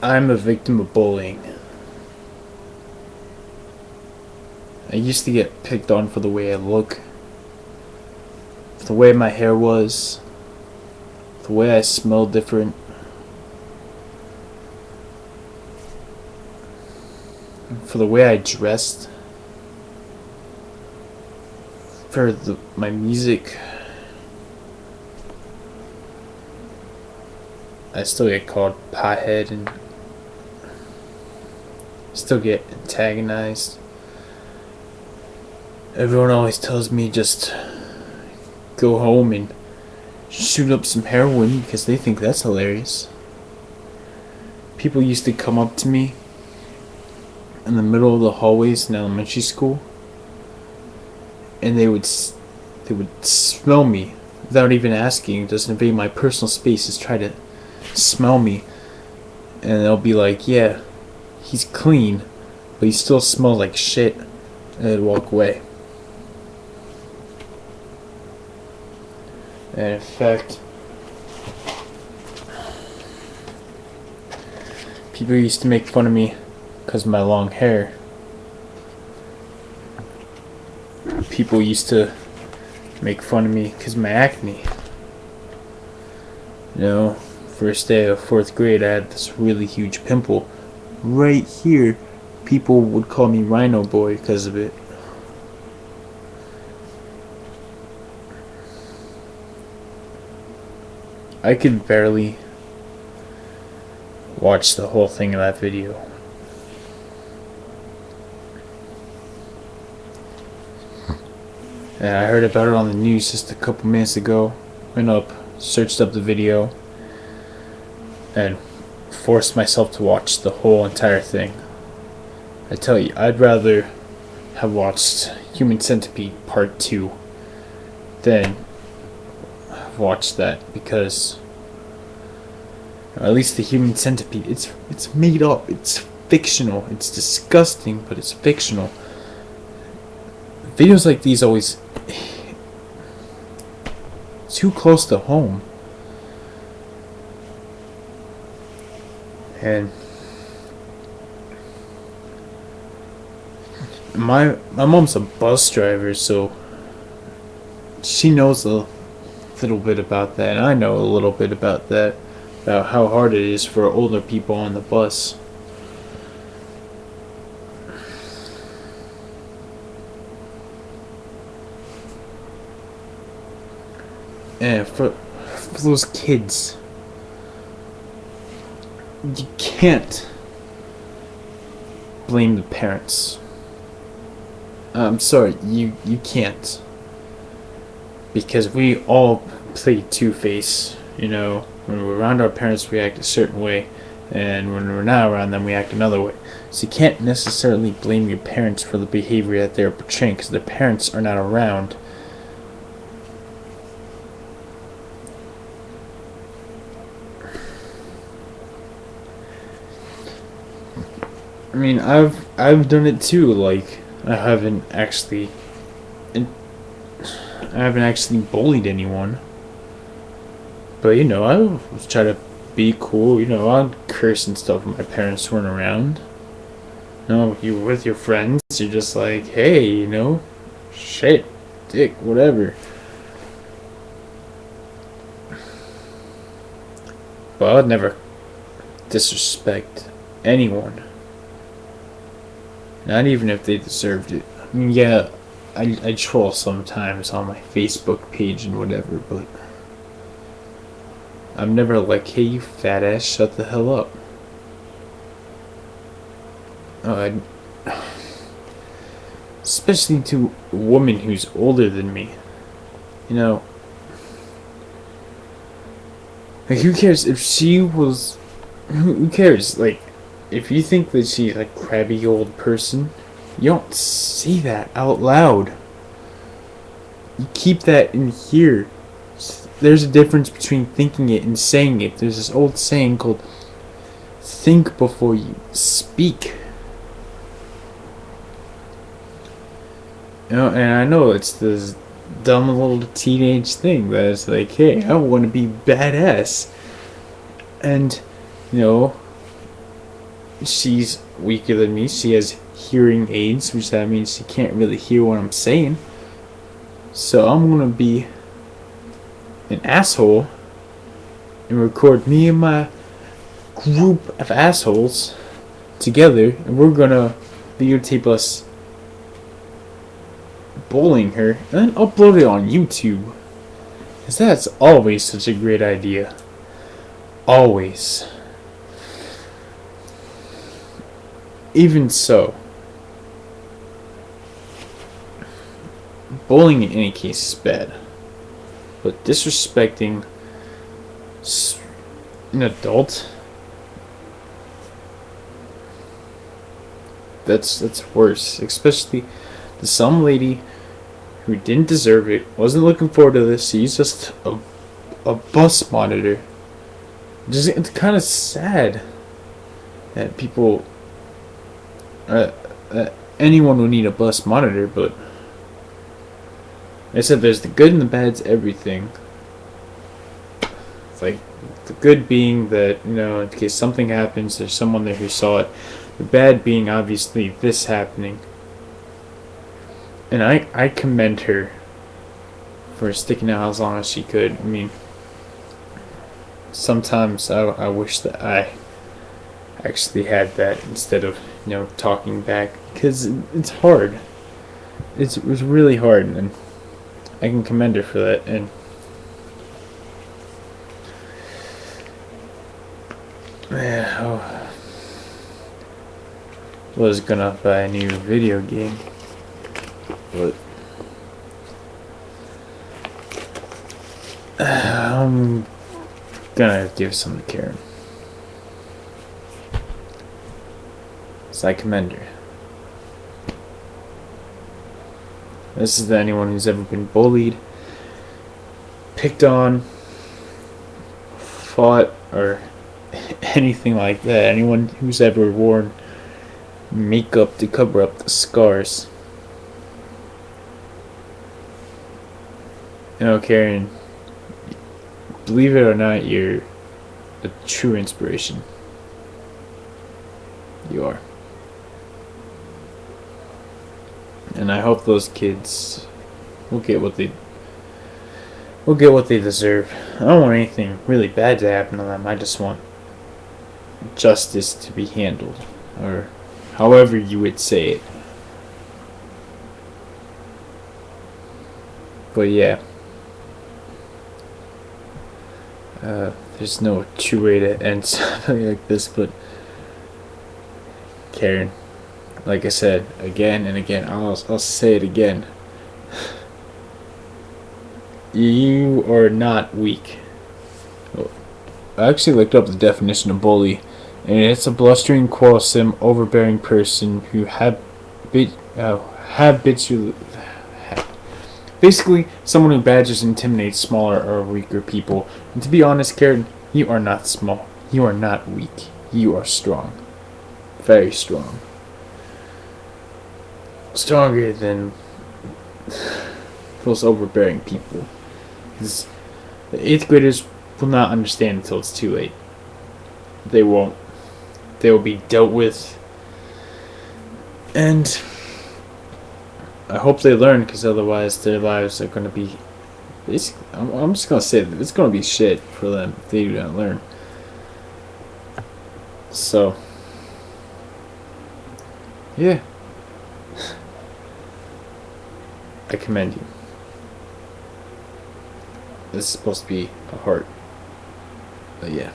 I'm a victim of bullying. I used to get picked on for the way I look, for the way my hair was, the way I smelled different, for the way I dressed, for my music. I still get called pothead and still get antagonized. Everyone always tells me just go home and shoot up some heroin because they think that's hilarious. People used to come up to me in the middle of the hallways in elementary school, and they would smell me without even asking, just invade my personal spaces, try to smell me, and they'll be like, "Yeah, he's clean, but he still smells like shit," and they'd walk away. And in fact, people used to make fun of me because of my long hair. People used to make fun of me because of my acne. You know, first day of 4th grade, I had this really huge pimple right here. People would call me Rhino Boy because of it. I could barely watch the whole thing of that video. And I heard about it on the news just a couple minutes ago. Went up, searched up the video, and forced myself to watch the whole entire thing. I tell you, I'd rather have watched Human Centipede Part 2 than watch that, because at least the Human Centipede, it's made up, it's fictional, it's disgusting, but it's fictional. Videos like these always too close to home, and my mom's a bus driver, so she knows a little bit about that, and I know a little bit about that, about how hard it is for older people on the bus. And for those kids, you can't blame the parents. I'm sorry, you can't. Because we all play two-face, you know. When we're around our parents, we act a certain way, and when we're not around them, we act another way. So you can't necessarily blame your parents for the behavior that they're portraying, because their parents are not around. I mean, I've done it too. Like, I haven't actually bullied anyone. But, you know, I was trying to be cool. You know, I'd curse and stuff when my parents weren't around. You know, you're with your friends, you're just like, hey, you know, shit, dick, whatever. But I'd never disrespect anyone. Not even if they deserved it. I mean, yeah, I troll sometimes on my Facebook page and whatever, but I'm never like, hey, you fat ass, shut the hell up. Especially to a woman who's older than me. You know, like, who cares if she was... Who cares? Like, if you think that she's a crabby old person, you don't say that out loud. You keep that in here. There's a difference between thinking it and saying it. There's this old saying called think before you speak. You know, and I know it's this dumb little teenage thing that is like, hey, I want to be badass. And, you know, she's weaker than me. She has hearing aids, which that means she can't really hear what I'm saying. So I'm gonna be an asshole and record me and my group of assholes together, and we're gonna videotape us bullying her and then upload it on YouTube. Because that's always such a great idea. Always. Even so, bullying in any case is bad. But disrespecting an adult, that's worse. Especially to some lady who didn't deserve it, wasn't looking forward to this. She's just a bus monitor. It's kind of sad that people, anyone would need a bus monitor, but like I said, there's the good and the bad to everything. It's like the good being that, you know, in case something happens, there's someone there who saw it. The bad being obviously this happening. And I commend her for sticking out as long as she could. I mean, sometimes I wish that I actually had that instead of, you know, talking back, because it's hard. It was really hard, and I can commend her for that. And was gonna buy a new video game, but I'm gonna give some to Karen. So I commend her. This is to anyone who's ever been bullied, picked on, fought, or anything like that. Anyone who's ever worn makeup to cover up the scars. You know, Karen, believe it or not, you're a true inspiration. You are. And I hope those kids will get what they deserve. I don't want anything really bad to happen to them. I just want justice to be handled, or however you would say it. But yeah, there's no true way to end something like this, but Karen, like I said again and again, I'll say it again. You are not weak. I actually looked up the definition of bully, and it's a blustering, quarrelsome, overbearing person who basically someone who badgers and intimidates smaller or weaker people. And to be honest, Karen, you are not small. You are not weak. You are strong. Very strong. Stronger than those overbearing people. Because the 8th graders will not understand until it's too late. They won't. They will be dealt with. And I hope they learn, because otherwise their lives are going to be... Basically, I'm just going to say that it's going to be shit for them if they do not learn. So, yeah. I commend you. This is supposed to be a heart. But yeah.